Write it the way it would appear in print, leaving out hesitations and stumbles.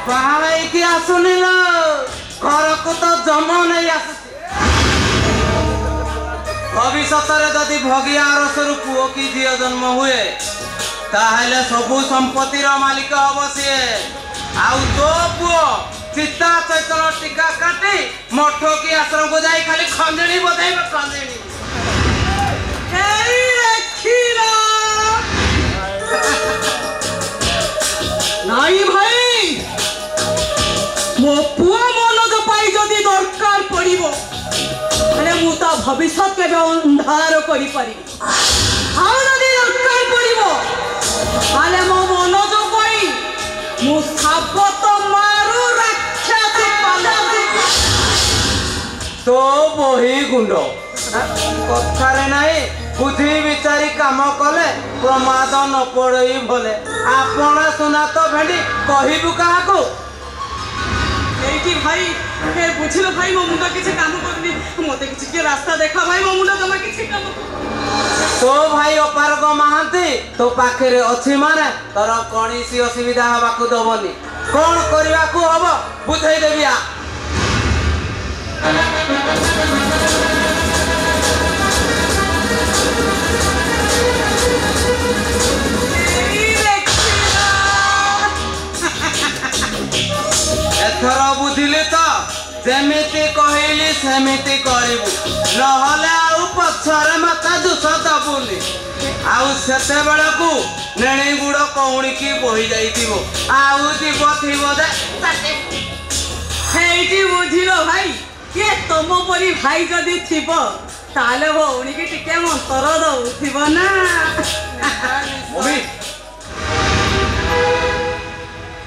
ବାହାହେଇକି ଆସୁନି ଲୋ ଘରକୁ ତ ଜମ ନେଇ ଆସୁଛି। ଭବିଷ୍ୟତରେ ଯଦି ଭଗିଆ ଆରସରୁ ପୁଅ କି ଝିଅ ଜନ୍ମ ହୁଏ ତାହେଲେ ସବୁ ସମ୍ପତ୍ତିର ମାଲିକ ହବ ସିଏ। ଆଉ ତୋ ପୁଅ ଚିତା ଚୈତନ ଟୀକା କାଟି ମଠ କି ଆଶ୍ରମକୁ ଯାଇ ଖାଲି ଖଞ୍ଜଣି ବଜାଇବ ଖଞ୍ଜଣି। ନାଇଁ ଭାଇ ମୋ ପୁଅ ମନୋଜ ପାଇଁ ଯଦି ଦରକାର ପଡିବ ହେଲେ ମୁଁ ତା ଭବିଷ୍ୟତ କେବେ ଅନ୍ଧାର କରିପାରିବି। ଆଉ ଯଦି ଦରକାର ପଡିବ ତାହେଲେ ମୋ ମନୋଜ ପାଇଁ ମୁଁ ସାବତ ମାରୁ ରାକ୍ଷସ ତୋ ବହି ଗୁଣ୍ଡ କଥାରେ ନାହିଁ ବୁଝି ବିଚାରି କାମ କଲେ ପ୍ରମାଦ ନ ପଡ଼ଇ ଭଲେ। ଆପଣ ସୁନା ତ ଭେଣ୍ଡି କହିବୁ କାହାକୁ? এইটি ভাই হে বুঝিল ভাই মো মুন্ড কিছু কাম করুনি মতে কিছু কি রাস্তা দেখা ভাই মো মুন্ড জমা কিছু কাম তো ভাই অপারগ মহান্তি তো পাখে অছি মানে তোর কৌশি অসুবিধা হওয়া দবনি। কଣ କରିବାକୁ হব বুঝাই দেবি। এথর বুঝিলি তো যেমিতি কহিলি সেমিতি করিবু নহলে আউ পছরে মতে দুষ দবুনি। আউ সেতেবেଳକୁ ନେଣି ଗୁଡ଼ କଉଣିକି ବୋହି ଯାଇଥିବ ଆଉ ଯିବ ଥିବ ଦେ ହେଇଟି ବୁଝିଲ ଭାଇ କିଏ ତମ ପରି ଭାଇ ଯଦି ଥିବ ତାହେଲେ ଭଉଣୀକି ଟିକେ ମନ୍ତର ଦଉଥିବ ନା। ମମି